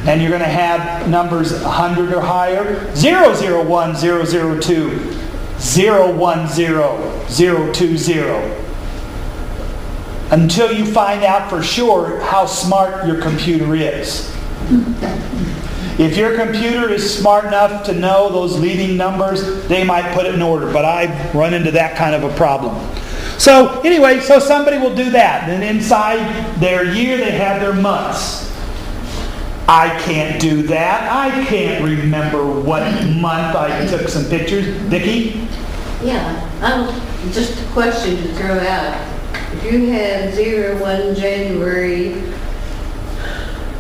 and you're going to have numbers 100 or higher, 001, 002, 010, 020. Until you find out for sure how smart your computer is. If your computer is smart enough to know those leading numbers, they might put it in order, but I've run into that kind of a problem. So anyway, so somebody will do that. And inside their year, they have their months. I can't do that. I can't remember what month I took some pictures. Vicki? Yeah, just a question to throw out. If you had 01 January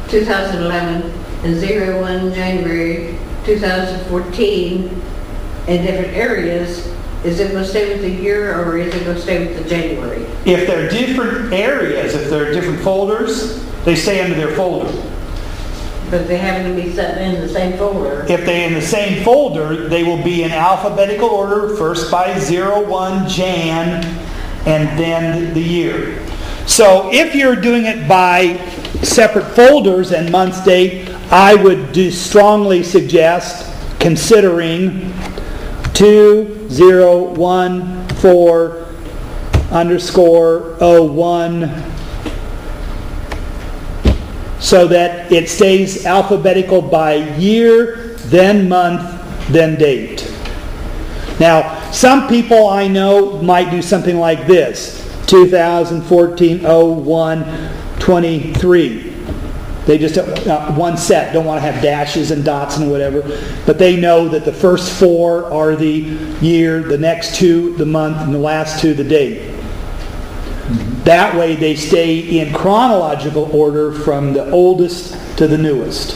2011 and 01 January 2014 in different areas, is it going to stay with the year or is it going to stay with the January? If they're different areas, if they're different folders, they stay under their folder. But they happen to be set in the same folder. If they're in the same folder, they will be in alphabetical order, first by 01 Jan, and then the year. So if you're doing it by separate folders and month date, I would strongly suggest considering 2014_01, so that it stays alphabetical by year, then month, then date. Now, some people I know might do something like this: 2014-01-23. They just one set, don't want to have dashes and dots and whatever, but they know that the first 4 are the year, the next 2 the month, and the last 2 the date. That way they stay in chronological order from the oldest to the newest.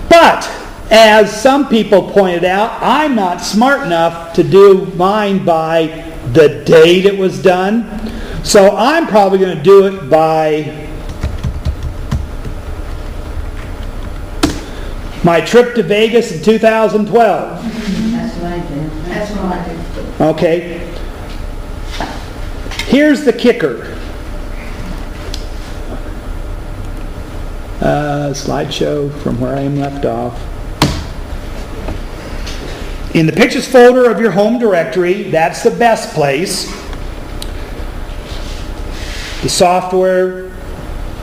But, as some people pointed out, I'm not smart enough to do mine by the date it was done, so I'm probably going to do it by my trip to Vegas in 2012. That's what I do. That's what I do. Okay. Here's the kicker. Slideshow from where I am left off. In the pictures folder of your home directory, that's the best place. The software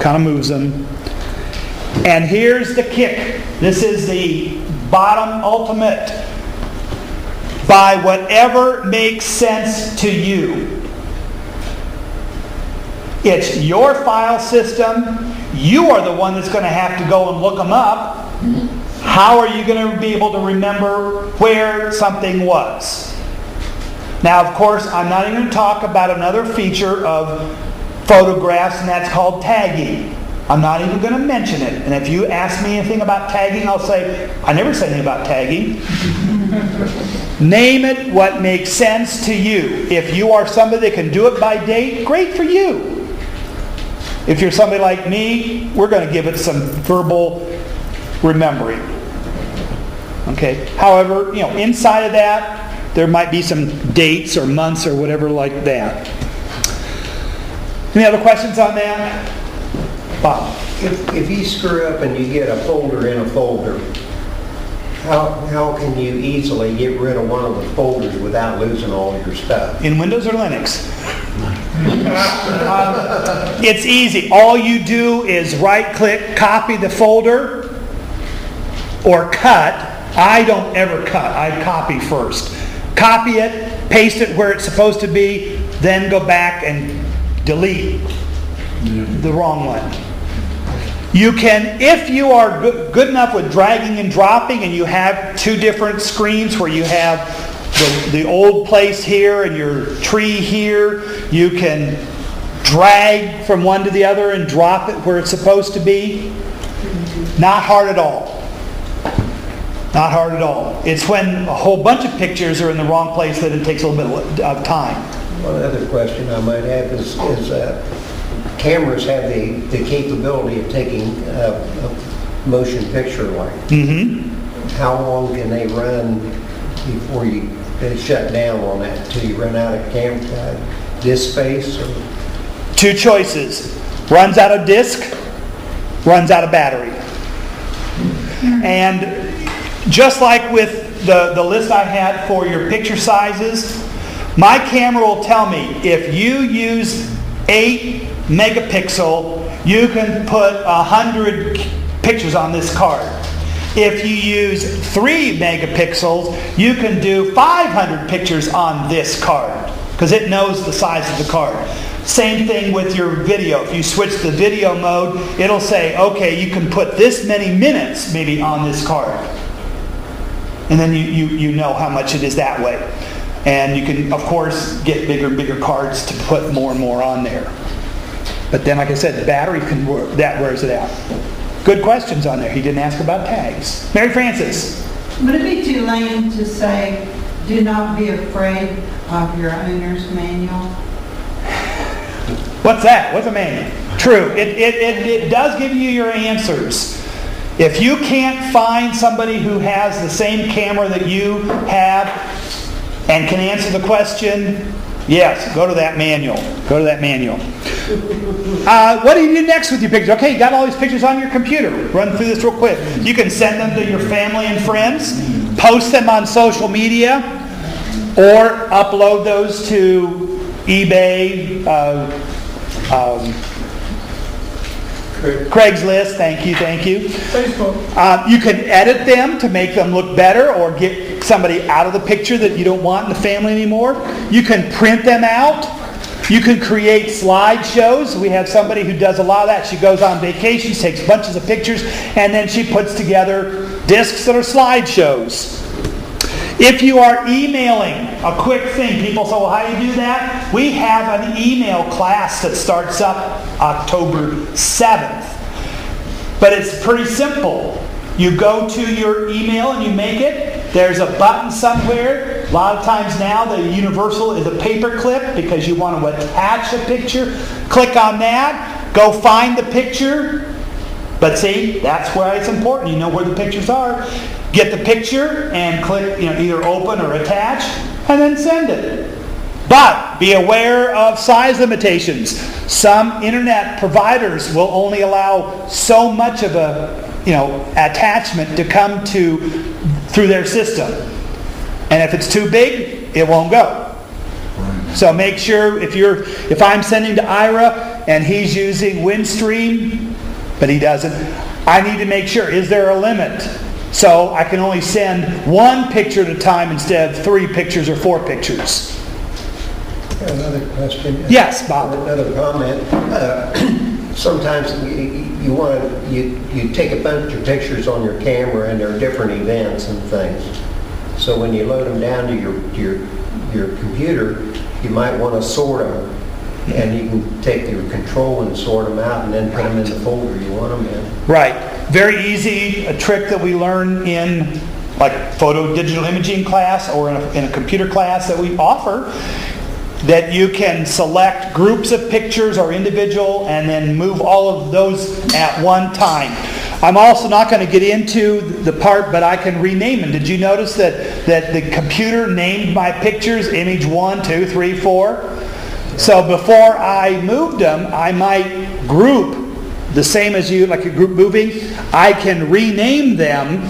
kind of moves them. And here's the kick. This is the bottom ultimate. By whatever makes sense to you. It's your file system. You are the one that's going to have to go and look them up. How are you going to be able to remember where something was? Now, of course, I'm not even going to talk about another feature of photographs, and that's called tagging. I'm not even going to mention it. And if you ask me anything about tagging, I'll say, I never said anything about tagging. Name it what makes sense to you. If you are somebody that can do it by date, great for you. If you're somebody like me, we're going to give it some verbal remembering. Okay. However, inside of that, there might be some dates or months or whatever like that. Any other questions on that? Bob? If you screw up and you get a folder in a folder, how can you easily get rid of one of the folders without losing all your stuff? In Windows or Linux? It's easy. All you do is right-click, copy the folder, or cut. I don't ever cut. I copy first. Copy it, paste it where it's supposed to be, then go back and delete the wrong one. You can, if you are good enough with dragging and dropping and you have 2 different screens where you have the old place here and your tree here, you can drag from one to the other and drop it where it's supposed to be. Not hard at all. Not hard at all. It's when a whole bunch of pictures are in the wrong place that it takes a little bit of time. One other question I might have is cameras have the capability of taking a motion picture like. Mm-hmm. How long can they run before they shut down on that? Until you run out of disk space? Or? 2 choices. Runs out of disk, runs out of battery. And just like with the list I had for your picture sizes, my camera will tell me if you use 8 megapixel, you can put 100 pictures on this card. If you use 3 megapixels, you can do 500 pictures on this card because it knows the size of the card. Same thing with your video. If you switch the video mode, it'll say, okay, you can put this many minutes maybe on this card. And then you know how much it is that way. And you can, of course, get bigger and bigger cards to put more and more on there. But then, like I said, the battery that wears it out. good questions on there. He didn't ask about tags. Mary Frances. Would it be too lame to say, do not be afraid of your owner's manual? What's that? What's a manual? True. It does give you your answers. If you can't find somebody who has the same camera that you have and can answer the question, yes, go to that manual. Go to that manual. What do you do next with your pictures? Okay, you got all these pictures on your computer. Run through this real quick. You can send them to your family and friends, post them on social media, or upload those to eBay, Craigslist, thank you. Facebook. You can edit them to make them look better or get somebody out of the picture that you don't want in the family anymore. You can print them out. You can create slideshows. We have somebody who does a lot of that. She goes on vacations, takes bunches of pictures, and then she puts together discs that are slideshows. If you are emailing, a quick thing, people say, well, how do you do that? We have an email class that starts up October 7th. But it's pretty simple. You go to your email and you make it. There's a button somewhere. A lot of times now the universal is a paper clip because you want to attach a picture. Click on that. Go find the picture. But see, that's why it's important. You know where the pictures are. Get the picture and click, either open or attach, and then send it. But be aware of size limitations. Some internet providers will only allow so much of a attachment to come through their system. And if it's too big, it won't go. So make sure if I'm sending to Ira and he's using Windstream, but he doesn't, I need to make sure, is there a limit? So I can only send one picture at a time instead of 3 pictures or 4 pictures. Another question. Yes, Bob. Another comment. Sometimes you take a bunch of pictures on your camera and there are different events and things. So when you load them down to your computer, you might want to sort them. And you can take your control and sort them out and then put them in the folder you want them in. Right. Very easy. A trick that we learn in like photo digital imaging class or in a computer class that we offer, that you can select groups of pictures or individual and then move all of those at one time. I'm also not going to get into the part, but I can rename them. Did you notice that the computer named my pictures image 1, 2, 3, 4? So before I moved them, I might group the same as you, like a group moving. I can rename them,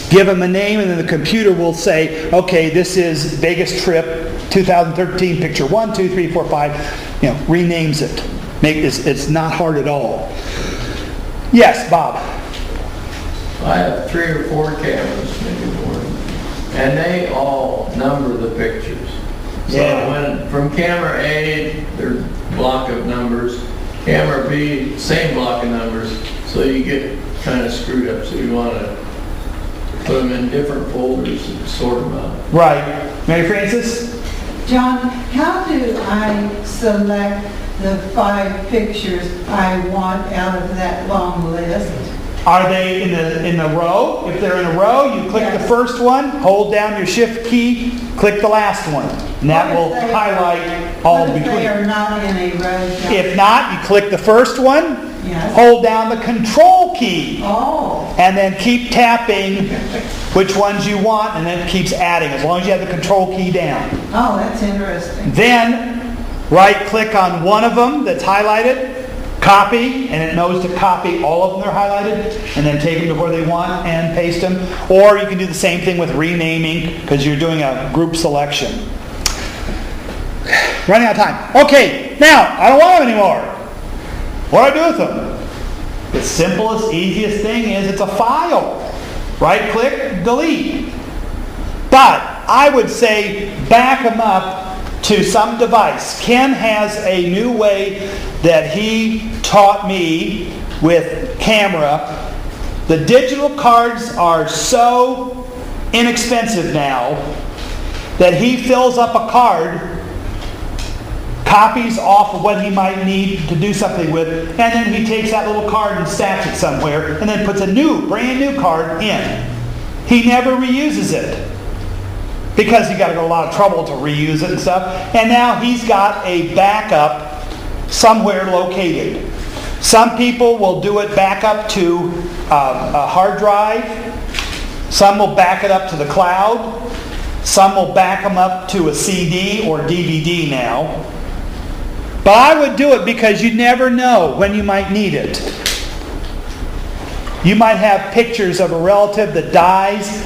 give them a name, and then the computer will say, okay, this is Vegas trip 2013, picture 1, 2, 3, 4, 5. Renames it. It's not hard at all. Yes, Bob. I have 3 or 4 cameras, maybe more, and they all number the pictures. So when from camera A, there's a block of numbers. Camera B, same block of numbers. So you get kind of screwed up. So you want to put them in different folders and sort them out. Right. Mary Frances? John, how do I select the 5 pictures I want out of that long list? Are they in the row? If they're in a row, you click the first one, hold down your shift key, click the last one. And that will highlight all What if between. they are not in a row, John? If not, you click the first one, Yes. hold down the control key, Oh, and then keep tapping which ones you want, and then it keeps adding as long as you have the control key down. oh, that's interesting. Then right click on one of them that's highlighted, copy, and it knows to copy all of them that are highlighted, and then take them to where they want and paste them. Or you can do the same thing with renaming because you're doing a group selection. Running out of time. Okay, now I don't want them anymore. What do I do with them? The simplest, easiest thing is it's a file. Right click, delete. But I would say back them up to some device. Ken has a new way that he taught me with camera. The digital cards are so inexpensive now that he fills up a copies off of what he might need to do something with, and then he takes that little card and stacks it somewhere, and then puts a brand new card in. He never reuses it, because he got to go a lot of trouble to reuse it and stuff. And now he's got a backup somewhere located. Some people will do it back up to a hard drive. Some will back it up to the cloud. Some will back them up to a CD or DVD now. But I would do it because you never know when you might need it. You might have pictures of a relative that dies,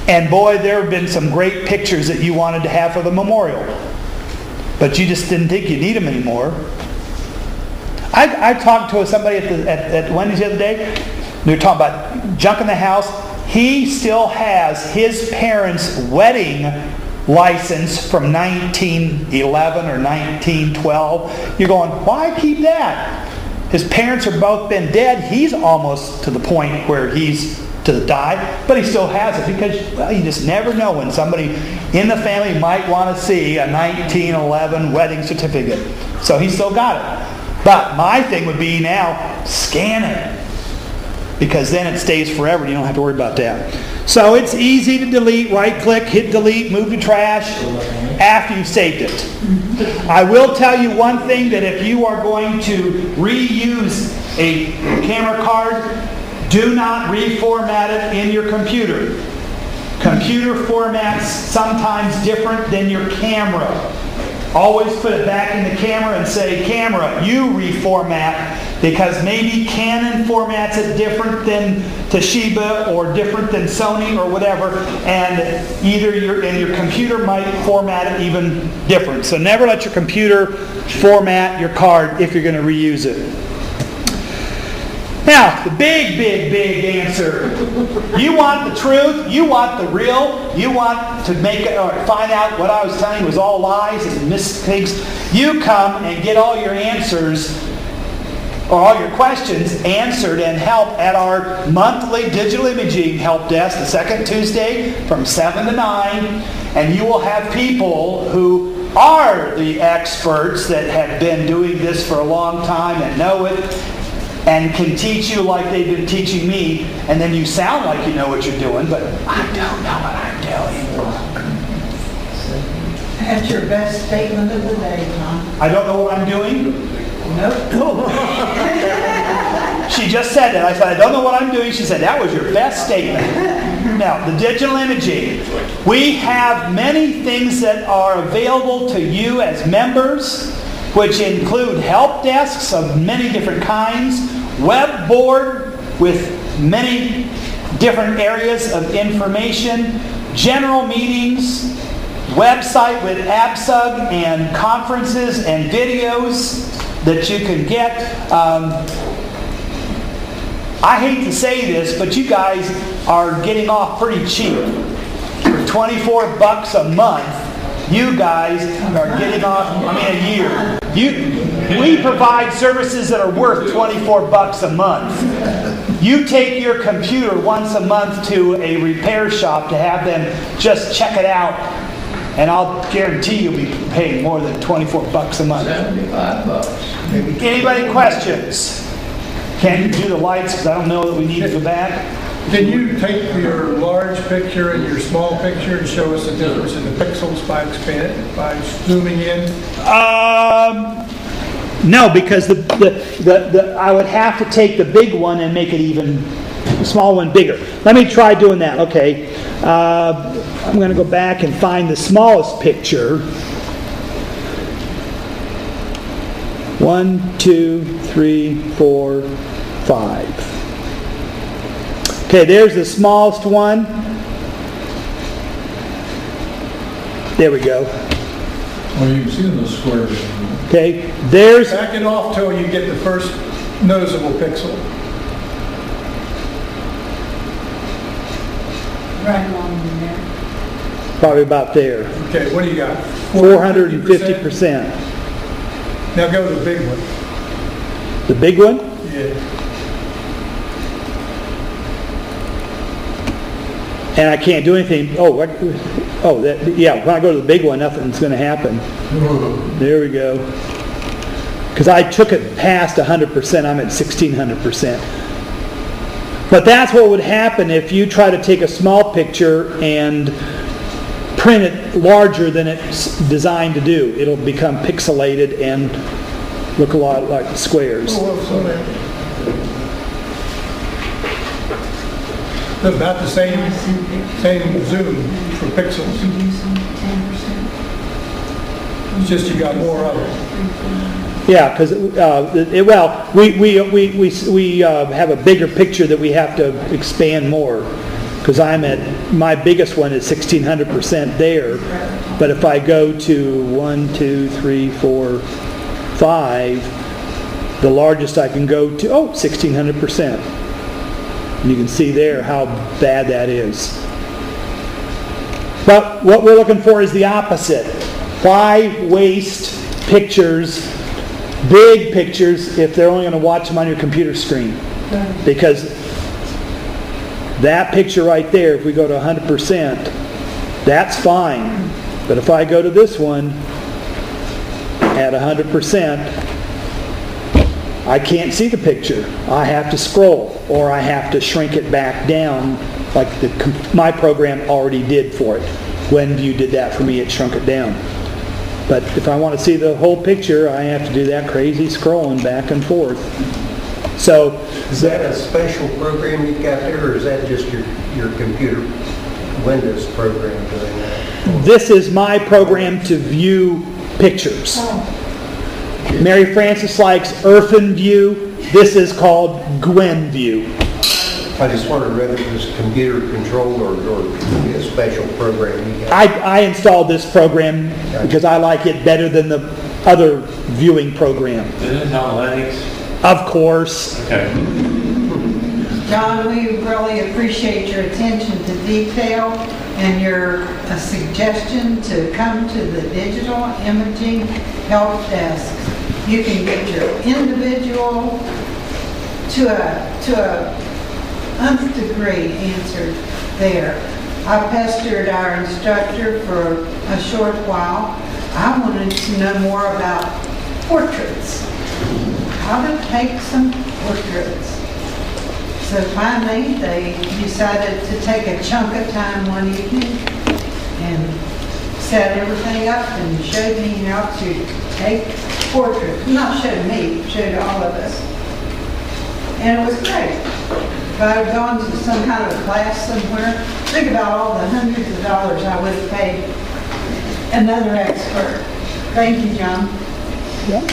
and boy, there have been some great pictures that you wanted to have for the memorial. But you just didn't think you need them anymore. I talked to somebody at Wendy's the other day. They were talking about junk in the house. He still has his parents' wedding license from 1911 or 1912. You're going, why keep that? His parents are both been dead. He's almost to the point where he's to die, but he still has it because, well, you just never know when somebody in the family might want to see a 1911 wedding certificate. So he's still got it. But my thing would be now, scan it. Because then it stays forever and you don't have to worry about that. So it's easy to delete. Right click, hit delete, move to trash after you've saved it. I will tell you one thing, that if you are going to reuse a camera card, do not reformat it in your computer. Computer format's sometimes different than your camera. Always put it back in the camera and say, camera, you reformat, because maybe Canon formats it different than Toshiba or different than Sony or whatever, and either your computer might format it even different. So never let your computer format your card if you're going to reuse it. Now, the big answer. You want the truth, you want the real, you want to find out what I was telling you was all lies and mistakes. You come and get all your answers, or all your questions answered and help at our monthly digital imaging help desk, the second Tuesday from 7 to 9. And you will have people who are the experts that have been doing this for a long time and know it, and can teach you like they've been teaching me, and then you sound like you know what you're doing, but I don't know what I'm doing. That's your best statement of the day, Tom. I don't know what I'm doing? Nope. She just said that. I said, I don't know what I'm doing. She said, that was your best statement. Now, the digital imaging. We have many things that are available to you as members, which include help desks of many different kinds, web board with many different areas of information, general meetings, website with ABSUG and conferences and videos that you can get. I hate to say this, but you guys are getting off pretty cheap. For $24 a month, you guys are getting off, a year. We provide services that are worth $24 a month. You take your computer once a month to a repair shop to have them just check it out, and I'll guarantee you'll be paying more than $24 a month. $75. Anybody questions? Can you do the lights, because I don't know that we need to go back. Can you take your large picture and your small picture and show us the difference in the pixels by zooming in? No, because I would have to take the big one and make it even, the small one bigger. Let me try doing that. Okay, I'm going to go back and find the smallest picture. 1, 2, 3, 4, 5. Okay, there's the smallest one. There we go. Well, you can see those squares. Okay, there's... Back it off till you get the first noticeable pixel. Right along in there. Probably about there. Okay, what do you got? 450%. Now go to the big one. The big one? Yeah. And I can't do anything. Oh, what? Oh, yeah, when I go to the big one, nothing's going to happen. There we go. Because I took it past 100%, I'm at 1600%. But that's what would happen if you try to take a small picture and print it larger than it's designed to do. It'll become pixelated and look a lot like squares. About the same zoom for pixels. It's just you got more of it. Yeah, because we have a bigger picture that we have to expand more. Because my biggest one is 1600% there, but if I go to 1, 2, 3, 4, 5, the largest I can go to 1600%. And you can see there how bad that is. But what we're looking for is the opposite. Why waste pictures, big pictures, if they're only going to watch them on your computer screen? Because that picture right there, if we go to 100%, that's fine. But if I go to this one at 100%, I can't see the picture. I have to scroll, or I have to shrink it back down like my program already did for it. Gwenview did that for me, it shrunk it down. But if I want to see the whole picture, I have to do that crazy scrolling back and forth. So, is that a special program you've got there, or is that just your computer Windows program doing that? This is my program to view pictures. Mary Frances likes View. This is called Gwenview. I just wondered whether it was computer controlled or a special program you got. I installed this program because I like it better than the other viewing program. Is it on Linux? Of course. Okay. John, we really appreciate your attention to detail and your suggestion to come to the Digital Imaging Help Desk. You can get your individual to a nth degree answered there. I pestered our instructor for a short while. I wanted to know more about portraits. How to take some portraits. So finally, they decided to take a chunk of time one evening and set everything up and showed me how to take portraits. Not showed me, showed all of us. And it was great. If I had gone to some kind of class somewhere, think about all the hundreds of dollars I would have paid another expert. Thank you, John. Yeah.